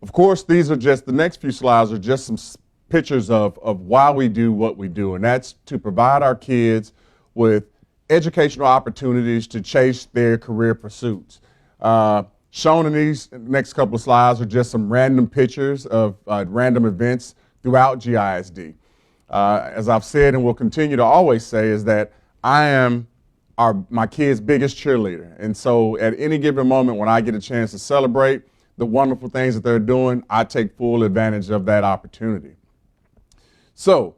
Of course, these are just, the next few slides are just some pictures of why we do what we do, and that's to provide our kids with educational opportunities to chase their career pursuits. Shown in these next couple of slides are just some random pictures of random events throughout GISD. As I've said and will continue to always say, is that I am my kids' biggest cheerleader. And so at any given moment when I get a chance to celebrate the wonderful things that they're doing, I take full advantage of that opportunity. So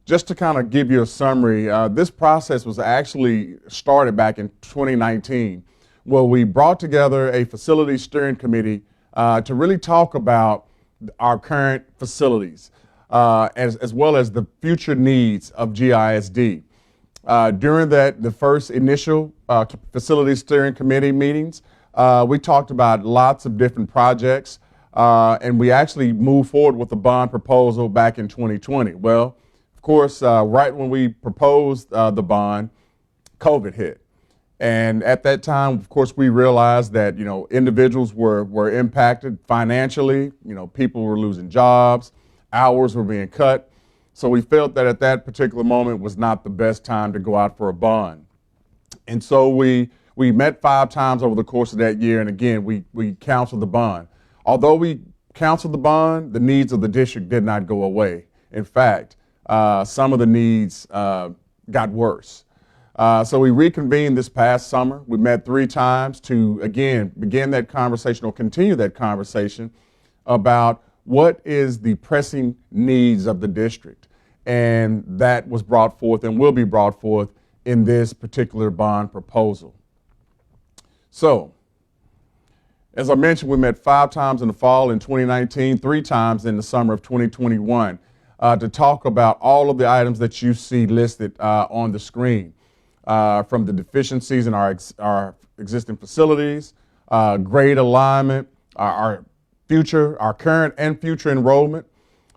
just to kind of give you a summary, this process was actually started back in 2019, where we brought together a facility steering committee to really talk about our current facilities, as well as the future needs of GISD. During the first initial facility steering committee meetings, we talked about lots of different projects, and we actually moved forward with a bond proposal back in 2020. Well, of course, right when we proposed the bond, COVID hit. And at that time, of course, we realized that, individuals were impacted financially. People were losing jobs, hours were being cut. So we felt that at that particular moment was not the best time to go out for a bond. And so we met 5 times over the course of that year. And again, we counseled the bond. Although we counseled the bond, the needs of the district did not go away. In fact, some of the needs got worse. So we reconvened this past summer. We met 3 times to, again, begin that conversation or continue that conversation about what is the pressing needs of the district. And that was brought forth and will be brought forth in this particular bond proposal. So, as I mentioned, we met 5 times in the fall in 2019, 3 times in the summer of 2021 to talk about all of the items that you see listed on the screen. From the deficiencies in our existing facilities, grade alignment, our current and future enrollment,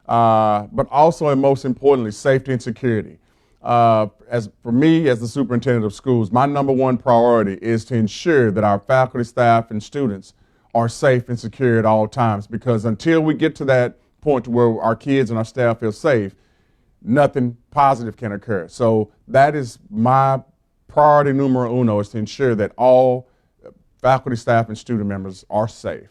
but also and most importantly, safety and security. As for me, as the superintendent of schools, my #1 priority is to ensure that our faculty, staff, and students are safe and secure at all times, because until we get to that point where our kids and our staff feel safe, nothing positive can occur. So that is my priority numero uno, is to ensure that all faculty, staff, and student members are safe.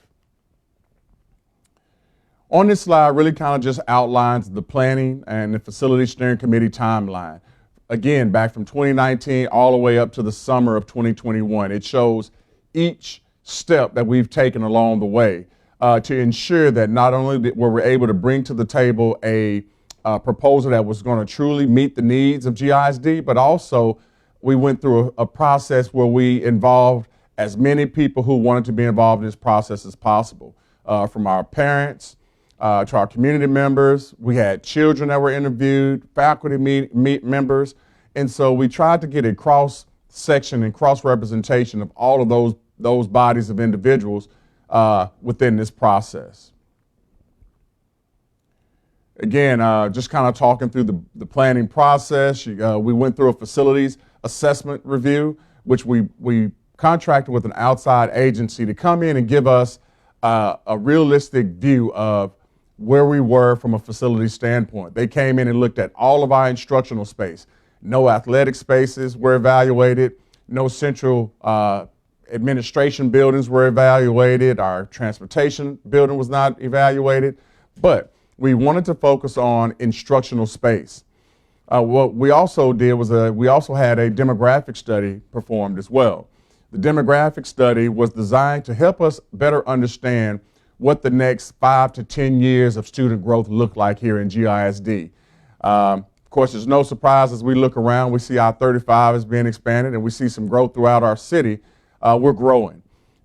On this slide really kind of just outlines the planning and the facility steering committee timeline. Again, back from 2019 all the way up to the summer of 2021. It shows each step that we've taken along the way to ensure that not only were we able to bring to the table a proposal that was going to truly meet the needs of GISD, but also we went through a process where we involved as many people who wanted to be involved in this process as possible, from our parents to our community members. We had children that were interviewed, faculty members, and so we tried to get a cross-section and cross-representation of all of those bodies of individuals within this process. Again, just kind of talking through the planning process, we went through a facilities assessment review, which we contracted with an outside agency to come in and give us a realistic view of where we were from a facility standpoint. They came in and looked at all of our instructional space. No athletic spaces were evaluated. No central administration buildings were evaluated. Our transportation building was not evaluated. But we wanted to focus on instructional space. What we also did was we also had a demographic study performed as well. The demographic study was designed to help us better understand what the next 5 to 10 years of student growth look like here in GISD. Of course, there's no surprise as we look around, we see our 35 is being expanded and we see some growth throughout our city. We're growing.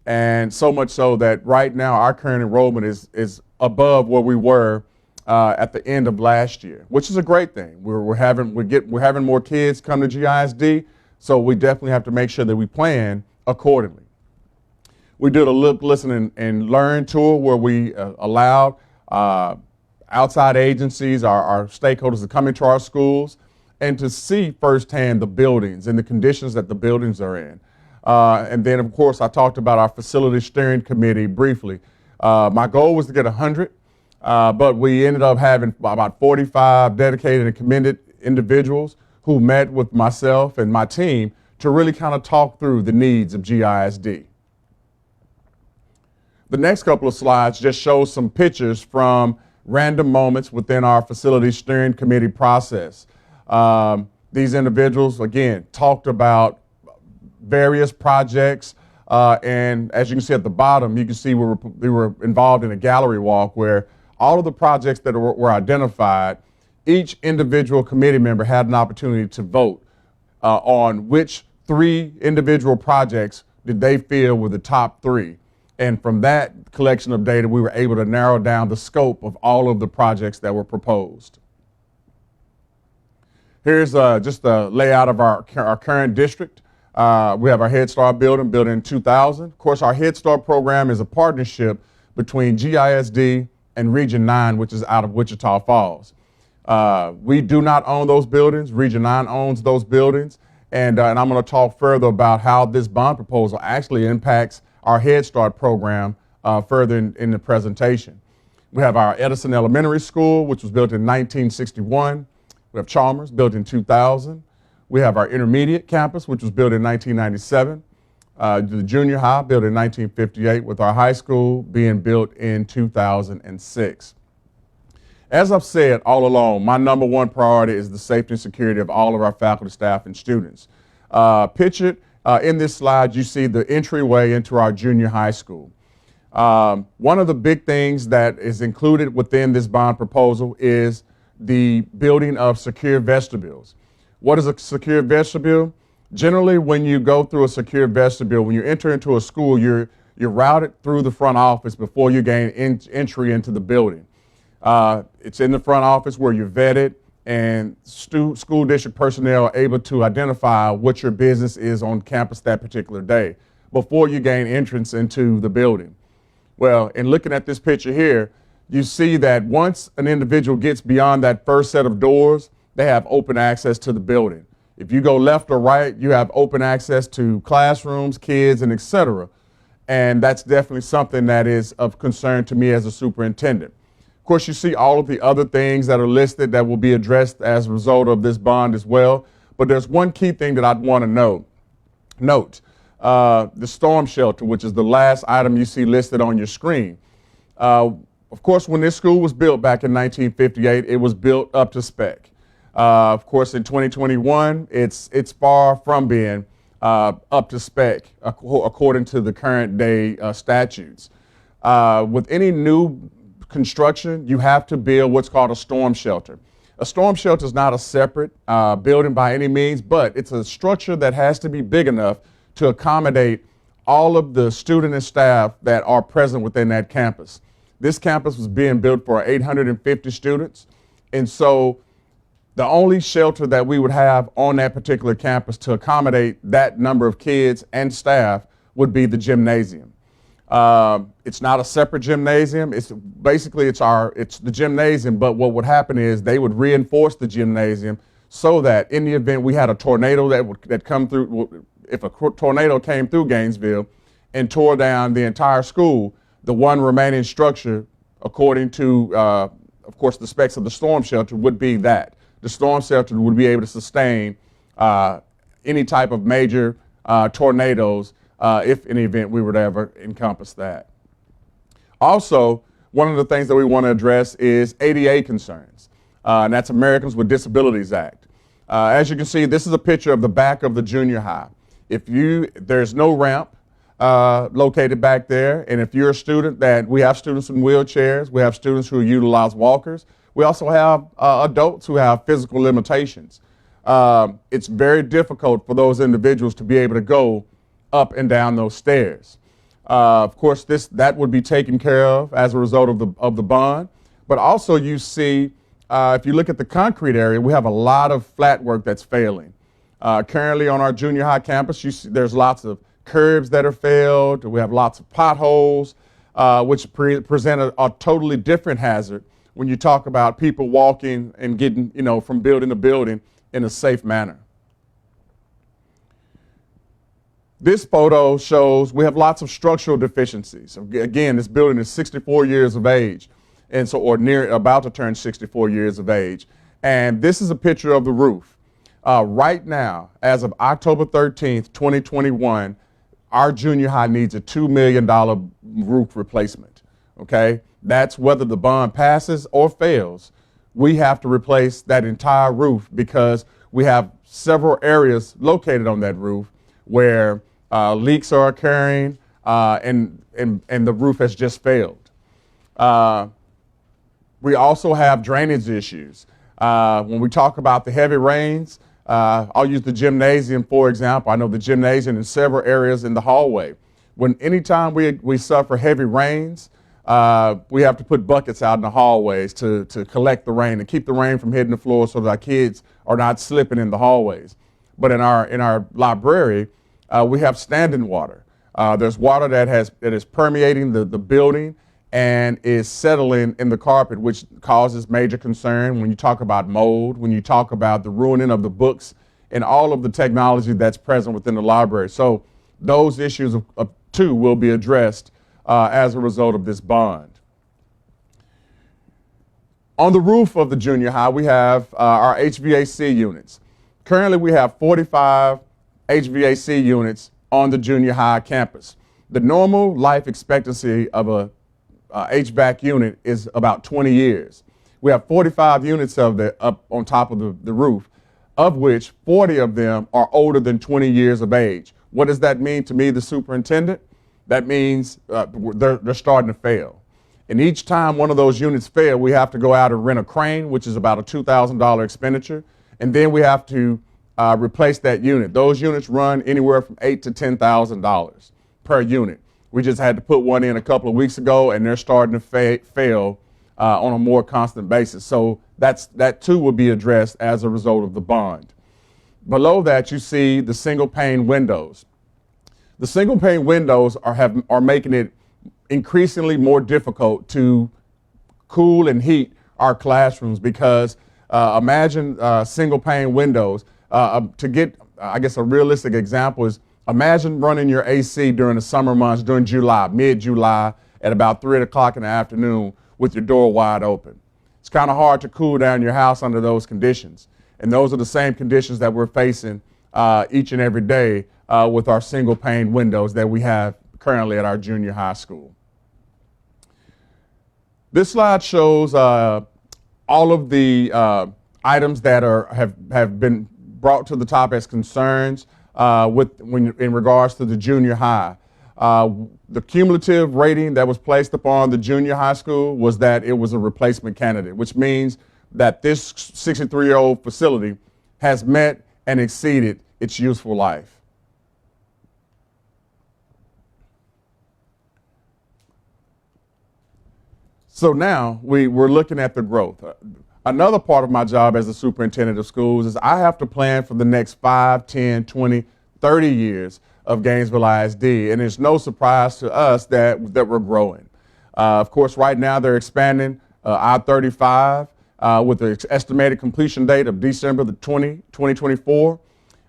And so much so that right now our current enrollment is above where we were at the end of last year, which is a great thing. We're having more kids come to GISD, so we definitely have to make sure that we plan accordingly. We did a look, listen, and learn tour where we allowed outside agencies, our stakeholders to come into our schools and to see firsthand the buildings and the conditions that the buildings are in. And then, of course, I talked about our facility steering committee briefly. My goal was to get 100, but we ended up having about 45 dedicated and committed individuals who met with myself and my team to really kind of talk through the needs of GISD. The next couple of slides just show some pictures from random moments within our facility steering committee process. These individuals, again, talked about various projects, and as you can see at the bottom, you can see we were involved in a gallery walk where all of the projects that were identified, each individual committee member had an opportunity to vote on which 3 individual projects did they feel were the top 3. And from that collection of data, we were able to narrow down the scope of all of the projects that were proposed. Here's just a layout of our current district. We have our Head Start building, built in 2000. Of course, our Head Start program is a partnership between GISD and Region 9, which is out of Wichita Falls. We do not own those buildings. Region 9 owns those buildings. And I'm going to talk further about how this bond proposal actually impacts our Head Start program further in the presentation. We have our Edison Elementary School, which was built in 1961. We have Chalmers, built in 2000. We have our intermediate campus, which was built in 1997. The junior high, built in 1958, with our high school being built in 2006. As I've said all along, my #1 priority is the safety and security of all of our faculty, staff, and students. Pictured in this slide, you see the entryway into our junior high school. One of the big things that is included within this bond proposal is the building of secure vestibules. What is a secure vestibule? Generally, when you go through a secure vestibule, when you enter into a school, you're routed through the front office before you gain entry into the building. It's in the front office where you're vetted, and school district personnel are able to identify what your business is on campus that particular day before you gain entrance into the building. Well, in looking at this picture here, you see that once an individual gets beyond that first set of doors, they have open access to the building. If you go left or right, you have open access to classrooms, kids, and etc. And that's definitely something that is of concern to me as a superintendent. Of course, you see all of the other things that are listed that will be addressed as a result of this bond as well. But there's one key thing that I'd want to note. The storm shelter, which is the last item you see listed on your screen. Of course, when this school was built back in 1958, it was built up to spec. Of course, in 2021, it's far from being up to spec according to the current day statutes. With any new construction, you have to build what's called a storm shelter. A storm shelter is not a separate building by any means, but it's a structure that has to be big enough to accommodate all of the student and staff that are present within that campus. This campus was being built for 850 students, and so the only shelter that we would have on that particular campus to accommodate that number of kids and staff would be the gymnasium. It's not a separate gymnasium. It's the gymnasium, but what would happen is they would reinforce the gymnasium so that in the event we had a tornado that come through, if a tornado came through Gainesville and tore down the entire school, the one remaining structure, according to, of course, the specs of the storm shelter, would be that. The storm shelter would be able to sustain any type of major tornadoes if in the event we were to ever encompass that. Also, one of the things that we want to address is ADA concerns, and that's Americans with Disabilities Act. As you can see, this is a picture of the back of the junior high. There's no ramp located back there, and if you're a student we have students in wheelchairs, we have students who utilize walkers, we also have adults who have physical limitations. It's very difficult for those individuals to be able to go up and down those stairs. Of course, that would be taken care of as a result of the bond, but also you see, if you look at the concrete area, we have a lot of flat work that's failing. Currently on our junior high campus, there's lots of curbs that are failed. We have lots of potholes, which present a totally different hazard when you talk about people walking and getting, from building to building in a safe manner. This photo shows we have lots of structural deficiencies. Again, this building is 64 years of age, and so, or near, about to turn 64 years of age. And this is a picture of the roof. Right now, as of October 13th, 2021, our junior high needs a $2 million roof replacement, okay? That's whether the bond passes or fails. We have to replace that entire roof because we have several areas located on that roof where leaks are occurring and the roof has just failed. We also have drainage issues. When we talk about the heavy rains, I'll use the gymnasium for example. I know the gymnasium in several areas in the hallway. Anytime we suffer heavy rains, we have to put buckets out in the hallways to collect the rain and keep the rain from hitting the floor so that our kids are not slipping in the hallways. But in our library, we have standing water. There's water that is permeating the building and is settling in the carpet, which causes major concern when you talk about mold, when you talk about the ruining of the books and all of the technology that's present within the library. So those issues too will be addressed as a result of this bond. On the roof of the junior high, we have our HVAC units. Currently, we have 45 HVAC units on the junior high campus. The normal life expectancy of a HVAC unit is about 20 years. We have 45 units of it up on top of the roof, of which 40 of them are older than 20 years of age. What does that mean to me, the superintendent? That means they're starting to fail. And each time one of those units fail, we have to go out and rent a crane, which is about a $2,000 expenditure. And then we have to replace that unit. Those units run anywhere from $8,000 to $10,000 per unit. We just had to put one in a couple of weeks ago, and they're starting to fail on a more constant basis. So that too will be addressed as a result of the bond. Below that, you see the single pane windows. The single pane windows are making it increasingly more difficult to cool and heat our classrooms because imagine single pane windows. To get, I guess, a realistic example is imagine running your AC during the summer months, during July, mid-July, at about 3 o'clock in the afternoon with your door wide open. It's kind of hard to cool down your house under those conditions. And those are the same conditions that we're facing each and every day with our single pane windows that we have currently at our junior high school. This slide shows all of the items that have been brought to the top as concerns in regards to the junior high. The cumulative rating that was placed upon the junior high school was that it was a replacement candidate, which means that this 63-year-old facility has met and exceeded its useful life. So now we're looking at the growth. Another part of my job as a superintendent of schools is I have to plan for the next 5, 10, 20, 30 years of Gainesville ISD, and it's no surprise to us that we're growing. Of course, right now they're expanding I-35 with the estimated completion date of December 2024.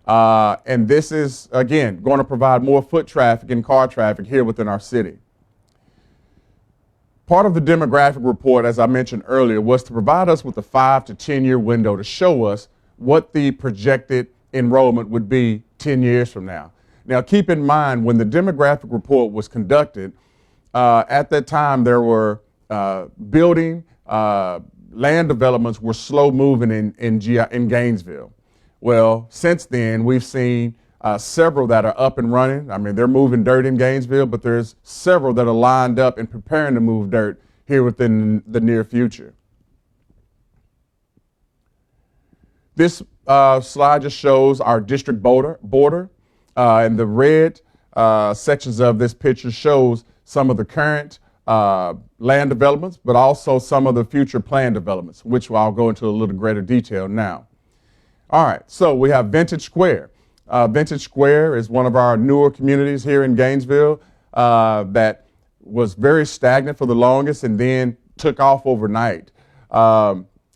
And this is, again, going to provide more foot traffic and car traffic here within our city. Part of the demographic report, as I mentioned earlier, was to provide us with a 5 to 10 year window to show us what the projected enrollment would be 10 years from now. Now, keep in mind, when the demographic report was conducted, at that time there were building, land developments were slow moving in Gainesville. Well, since then, we've seen several that are up and running. I mean, they're moving dirt in Gainesville, but there's several that are lined up and preparing to move dirt here within the near future. This slide just shows our district border, and the red sections of this picture shows some of the current land developments, but also some of the future planned developments, which I'll go into a little greater detail now. All right, so we have Vintage Square. Vintage Square is one of our newer communities here in Gainesville that was very stagnant for the longest and then took off overnight.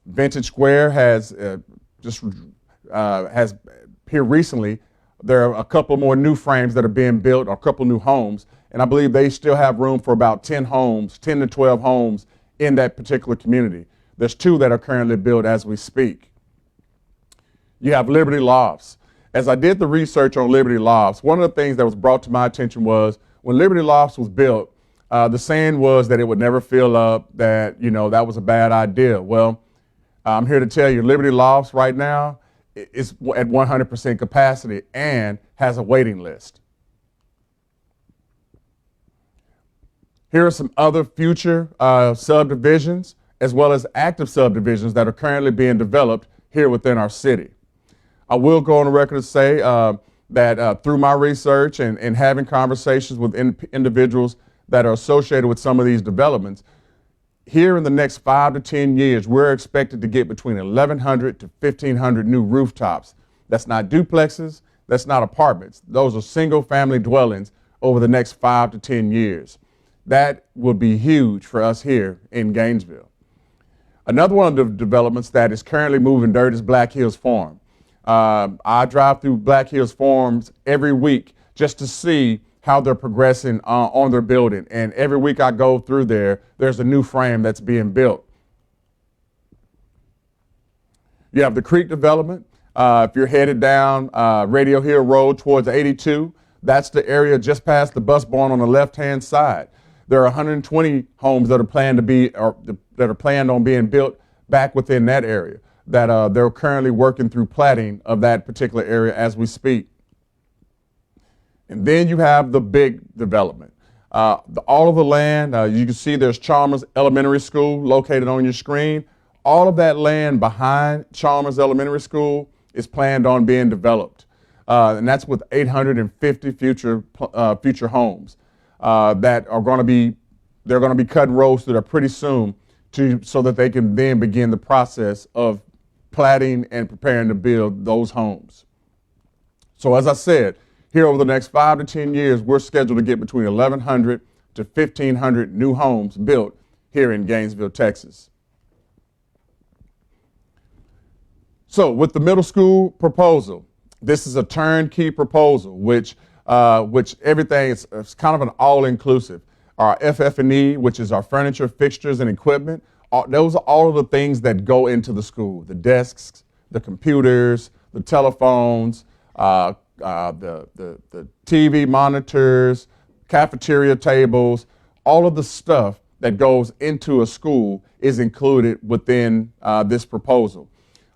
Vintage Square has here recently There are a couple more new frames that are being built, or a couple new homes, and I believe they still have room for about 10 homes, 10 to 12 homes in that particular community. There's 2 that are currently built as we speak. You have Liberty Lofts. As I did the research on Liberty Lofts, one of the things that was brought to my attention was when Liberty Lofts was built, the saying was that it would never fill up, that, that was a bad idea. Well, I'm here to tell you, Liberty Lofts right now is at 100% capacity and has a waiting list. Here are some other future subdivisions, as well as active subdivisions that are currently being developed here within our city. I will go on the record to say that through my research and having conversations with individuals that are associated with some of these developments, here in the next 5 to 10 years, we're expected to get between 1,100 to 1,500 new rooftops. That's not duplexes, that's not apartments. Those are single family dwellings over the next 5 to 10 years. That will be huge for us here in Gainesville. Another one of the developments that is currently moving dirt is Black Hills Farm. I drive through Black Hills Farms every week just to see how they're progressing on their building. And every week I go through there, there's a new frame that's being built. You have the Creek development. If you're headed down Radio Hill Road towards 82, that's the area just past the bus barn on the left-hand side. There are 120 homes that are planned on being built back within that area, that they're currently working through platting of that particular area as we speak. And then you have the big development. All of the land, you can see there's Chalmers Elementary School located on your screen. All of that land behind Chalmers Elementary School is planned on being developed. And that's with 850 future homes that are going to be, they're going to be cutting roads through there pretty soon so that they can then begin the process of platting and preparing to build those homes. So as I said, here over the next 5 to 10 years, we're scheduled to get between 1,100 to 1,500 new homes built here in Gainesville, Texas. So with the middle school proposal, this is a turnkey proposal, which everything is kind of an all-inclusive. Our FF&E, which is our furniture, fixtures, and equipment, those are all of the things that go into the school: the desks, the computers, the telephones, the TV monitors, cafeteria tables. All of the stuff that goes into a school is included within this proposal.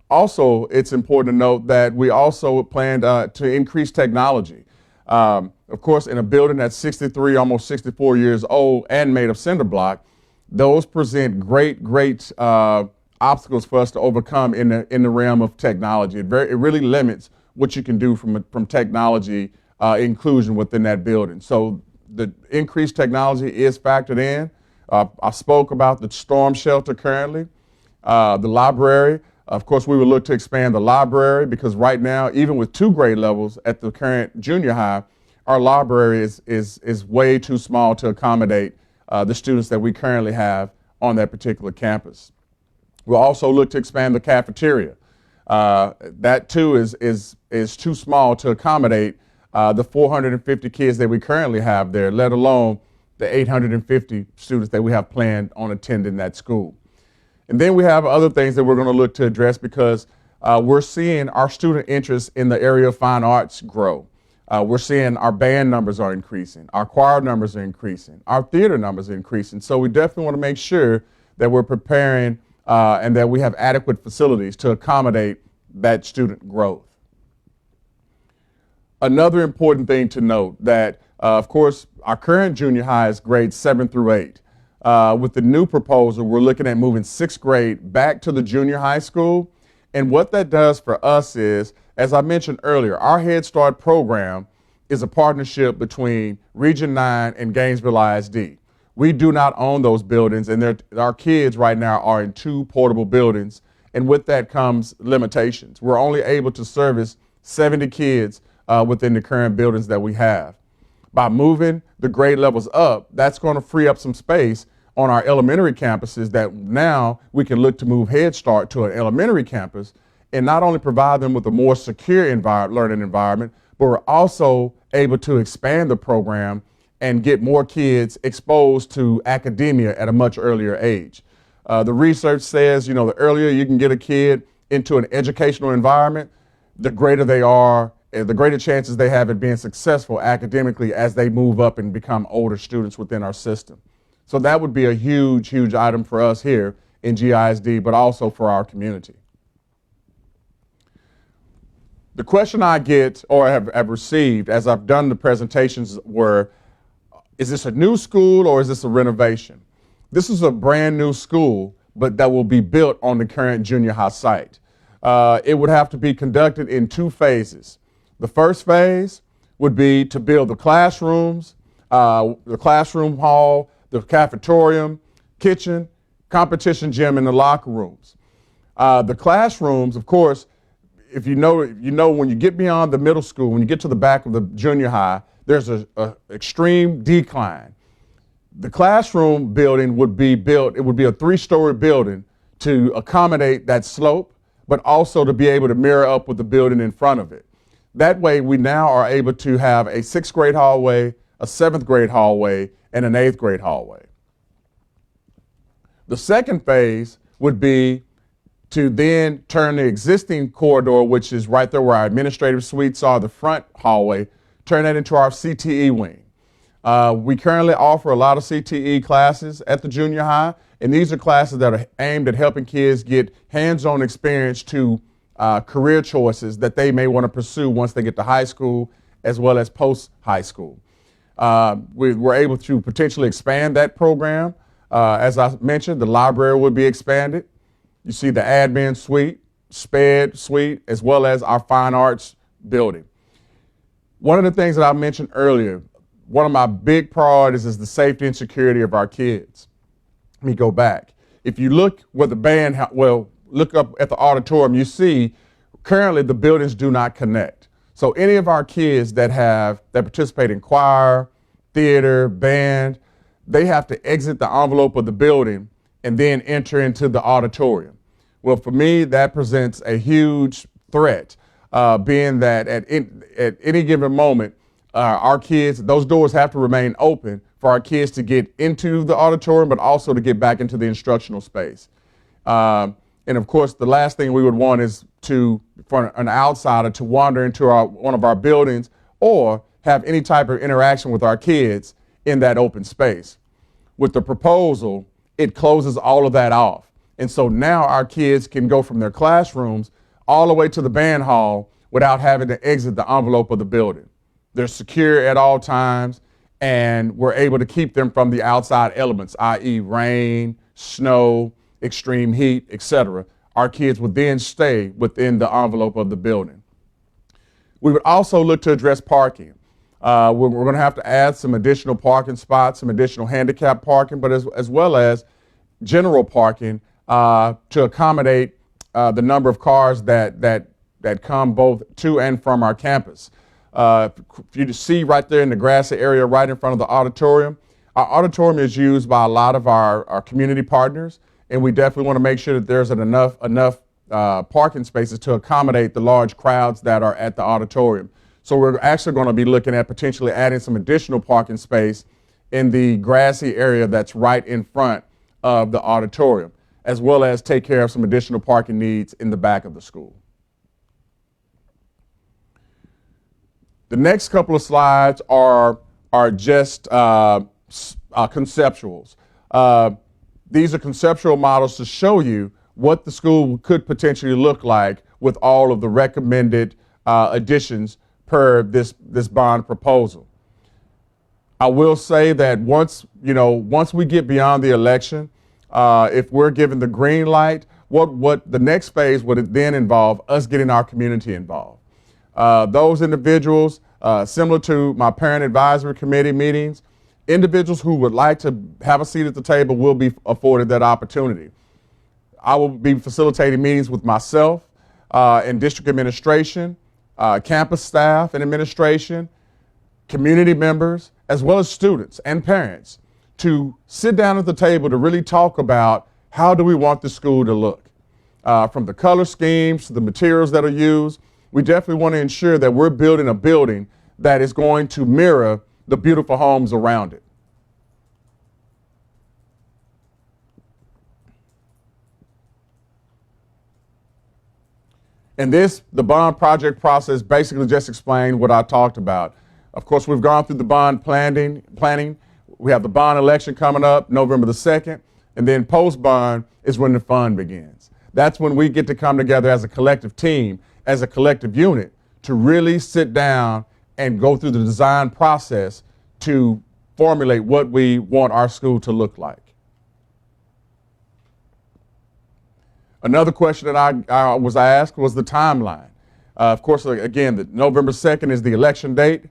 Also, it's important to note that we also plan to increase technology. Of course, in a building that's 63, almost 64 years old and made of cinder block, those present great obstacles for us to overcome in the realm of technology. It really limits what you can do from technology inclusion within that building. So the increased technology is factored in. I spoke about the storm shelter currently, the library. Of course, we would look to expand the library because right now, even with 2 grade levels at the current junior high, our library is way too small to accommodate the students that we currently have on that particular campus. We'll also look to expand the cafeteria. That too is too small to accommodate the 450 kids that we currently have there, let alone the 850 students that we have planned on attending that school. And then we have other things that we're going to look to address because we're seeing our student interest in the area of fine arts grow. We're seeing our band numbers are increasing, our choir numbers are increasing, our theater numbers are increasing. So we definitely want to make sure that we're preparing and that we have adequate facilities to accommodate that student growth. Another important thing to note that, of course, our current junior high is grades 7 through 8. With the new proposal, we're looking at moving 6th grade back to the junior high school. And what that does for us is, as I mentioned earlier, our Head Start program is a partnership between Region 9 and Gainesville ISD. We do not own those buildings, and our kids right now are in 2 portable buildings. And with that comes limitations. We're only able to service 70 kids within the current buildings that we have. By moving the grade levels up, that's going to free up some space on our elementary campuses that now we can look to move Head Start to an elementary campus and not only provide them with a more secure learning environment, but we're also able to expand the program and get more kids exposed to academia at a much earlier age. The research says, the earlier you can get a kid into an educational environment, the greater they are, the greater chances they have at being successful academically as they move up and become older students within our system. So that would be a huge, huge item for us here in GISD, but also for our community. The question I get or have received as I've done the presentations were, is this a new school or is this a renovation? This is a brand new school, but that will be built on the current junior high site. It would have to be conducted in 2 phases. The first phase would be to build the classrooms, the classroom hall, the cafeteria, kitchen, competition gym, and the locker rooms. The classrooms, of course, if you know when you get beyond the middle school, when you get to the back of the junior high, there's an extreme decline. The classroom building would be built, it would be a 3-story building to accommodate that slope, but also to be able to mirror up with the building in front of it. That way, we now are able to have a 6th grade hallway, a 7th grade hallway, and an 8th grade hallway. The second phase would be to then turn the existing corridor, which is right there where our administrative suites are, the front hallway, turn that into our CTE wing. We currently offer a lot of CTE classes at the junior high, and these are classes that are aimed at helping kids get hands-on experience to career choices that they may want to pursue once they get to high school as well as post-high school. We're able to potentially expand that program. As I mentioned, the library would be expanded. You see the admin suite, SPED suite, as well as our fine arts building. One of the things that I mentioned earlier, one of my big priorities is the safety and security of our kids. Let me go back. If you look where the band, look up at the auditorium, you see currently the buildings do not connect. So any of our kids that participate in choir, theater, band, they have to exit the envelope of the building and then enter into the auditorium. Well, for me, that presents a huge threat, being that at any given moment, our kids, those doors have to remain open for our kids to get into the auditorium, but also to get back into the instructional space. And of course, the last thing we would want is for an outsider to wander into one of our buildings or have any type of interaction with our kids in that open space. With the proposal, it closes all of that off. And so now our kids can go from their classrooms all the way to the band hall without having to exit the envelope of the building. They're secure at all times, and we're able to keep them from the outside elements, i.e. rain, snow, extreme heat, etc. Our kids would then stay within the envelope of the building. We would also look to address parking. We're going to have to add some additional parking spots, some additional handicap parking, but as well as general parking to accommodate the number of cars that come both to and from our campus. For you to see right there in the grassy area right in front of the auditorium, our auditorium is used by a lot of our community partners, and we definitely want to make sure that there's enough parking spaces to accommodate the large crowds that are at the auditorium. So we're actually going to be looking at potentially adding some additional parking space in the grassy area that's right in front of the auditorium, as well as take care of some additional parking needs in the back of the school. The next couple of slides are just conceptuals. These are conceptual models to show you what the school could potentially look like with all of the recommended additions per this bond proposal. I will say that once we get beyond the election, if we're given the green light, what the next phase would then involve us getting our community involved. Those individuals, similar to my parent advisory committee meetings, individuals who would like to have a seat at the table will be afforded that opportunity. I will be facilitating meetings with myself and district administration, campus staff and administration, community members, as well as students and parents, to sit down at the table to really talk about how do we want the school to look, from the color schemes to the materials that are used. we definitely want to ensure that we're building a building that is going to mirror the beautiful homes around it. And the bond project process basically just explained what I talked about. Of course, we've gone through the bond planning. We have the bond election coming up November the 2nd, and then post-bond is when the fund begins. That's when we get to come together as a collective team, as a collective unit, to really sit down and go through the design process to formulate what we want our school to look like. Another question that I was asked was the timeline. Of course, again, the November 2nd is the election date.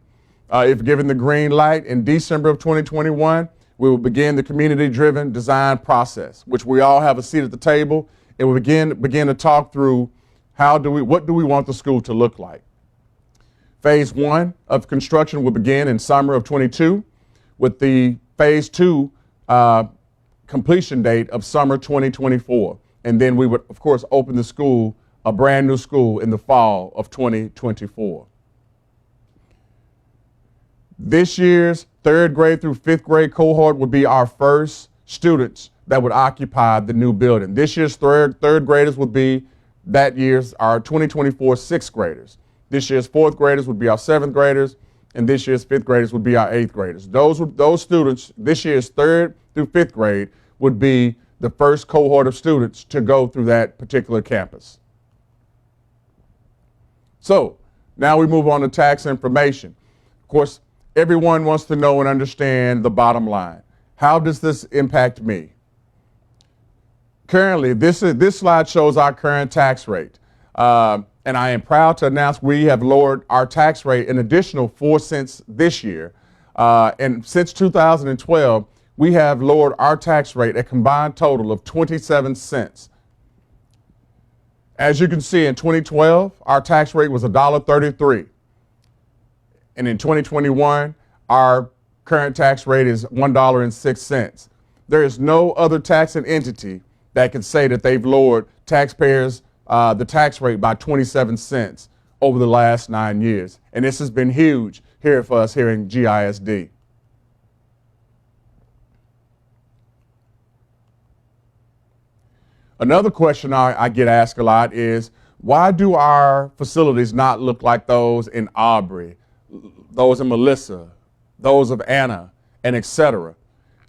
If given the green light in December of 2021, we will begin the community-driven design process, which we all have a seat at the table, and we begin to talk through what do we want the school to look like. Phase 1 of construction will begin in summer of 22, with the phase 2 completion date of summer 2024. And then we would, of course, open the school, a brand new school, in the fall of 2024. This year's 3rd grade through 5th grade cohort would be our first students that would occupy the new building. This year's third graders would be that year's our 2024 6th graders. This year's 4th graders would be our 7th graders, and this year's 5th graders would be our 8th graders. Those students, this year's 3rd through 5th grade, would be the first cohort of students to go through that particular campus. So now we move on to tax information. Of course, everyone wants to know and understand the bottom line. How does this impact me? Currently, this slide shows our current tax rate. And I am proud to announce we have lowered our tax rate an additional 4 cents this year. And since 2012, we have lowered our tax rate a combined total of 27 cents. As you can see, in 2012, our tax rate was $1.33. And in 2021, our current tax rate is $1.06. There is no other taxing entity that can say that they've lowered taxpayers the tax rate by 27 cents over the last 9 years. And this has been huge here for us here in GISD. Another question I get asked a lot is, why do our facilities not look like those in Aubrey, those in Melissa, those of Anna, and etc.?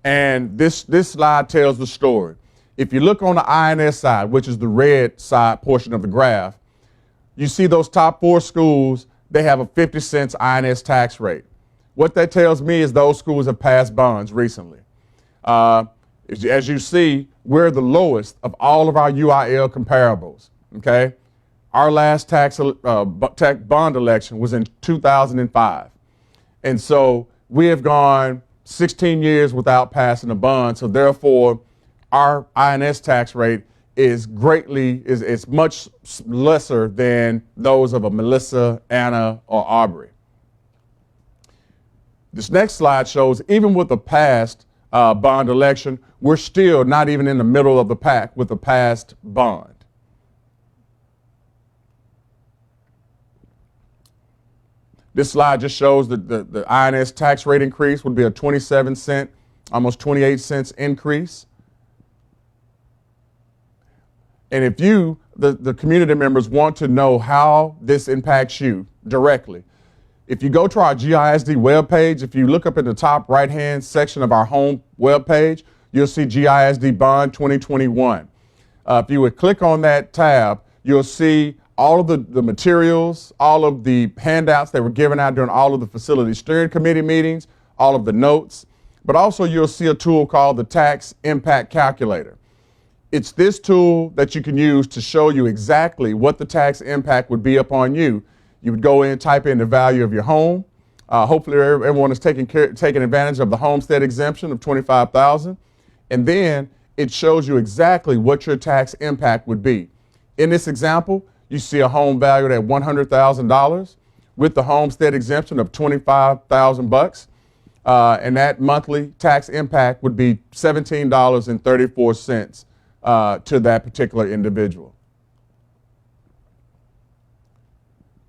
And this slide tells the story. If you look on the INS side, which is the red side portion of the graph, you see those top 4 schools, they have a 50 cents INS tax rate. What that tells me is those schools have passed bonds recently. As you see, we're the lowest of all of our UIL comparables, okay? Our last tax bond election was in 2005. And so we have gone 16 years without passing a bond, so therefore our INS tax rate is much lesser than those of a Melissa, Anna, or Aubrey. This next slide shows even with the past bond election, we're still not even in the middle of the pack with the past bond. This slide just shows that the INS tax rate increase would be a 27 cent, almost 28 cents increase. And if you, the community members, want to know how this impacts you directly, if you go to our GISD webpage, if you look up in the top right-hand section of our home webpage, you'll see GISD Bond 2021. If you would click on that tab, you'll see all of the materials, all of the handouts that were given out during all of the facility steering committee meetings, all of the notes, but also you'll see a tool called the Tax Impact Calculator. It's this tool that you can use to show you exactly what the tax impact would be upon you. You would go in, type in the value of your home. Hopefully everyone is taking advantage of the homestead exemption of $25,000. And then it shows you exactly what your tax impact would be. In this example, you see a home valued at $100,000 with the homestead exemption of $25,000. And that monthly tax impact would be $17.34 to that particular individual.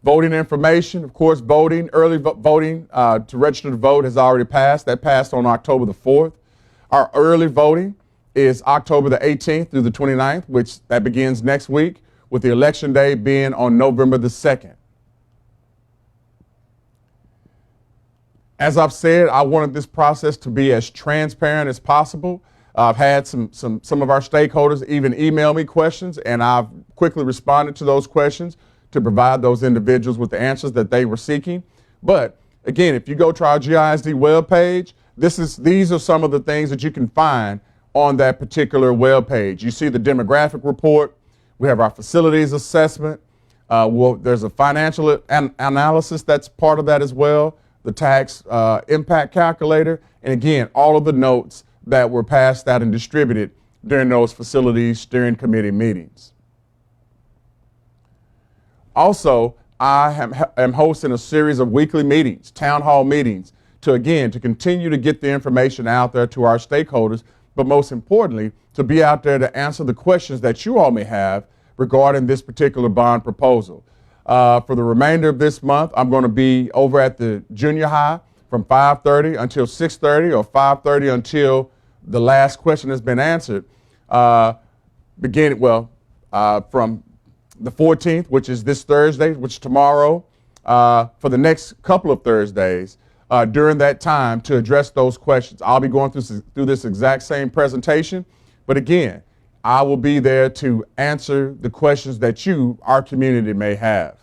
Voting information, of course, voting, early voting to register to vote has already passed. That passed on October the 4th. Our early voting is October the 18th through the 29th, which that begins next week, with the election day being on November the 2nd. As I've said, I wanted this process to be as transparent as possible. I've had some of our stakeholders even email me questions, and I've quickly responded to those questions to provide those individuals with the answers that they were seeking. But again, if you go to our GISD webpage, these are some of the things that you can find on that particular webpage. You see the demographic report. We have our facilities assessment. There's a financial analysis that's part of that as well, the tax impact calculator, and again, all of the notes that were passed out and distributed during those facilities steering committee meetings. Also, I am hosting a series of weekly meetings, town hall meetings, to continue to get the information out there to our stakeholders, but most importantly, to be out there to answer the questions that you all may have regarding this particular bond proposal. For the remainder of this month, I'm going to be over at the junior high from 5:30 until 6:30, or 5:30 until the last question has been answered, from the 14th, which is this Thursday, which is tomorrow, for the next couple of Thursdays, during that time to address those questions. I'll be going through this exact same presentation, but again, I will be there to answer the questions that our community may have.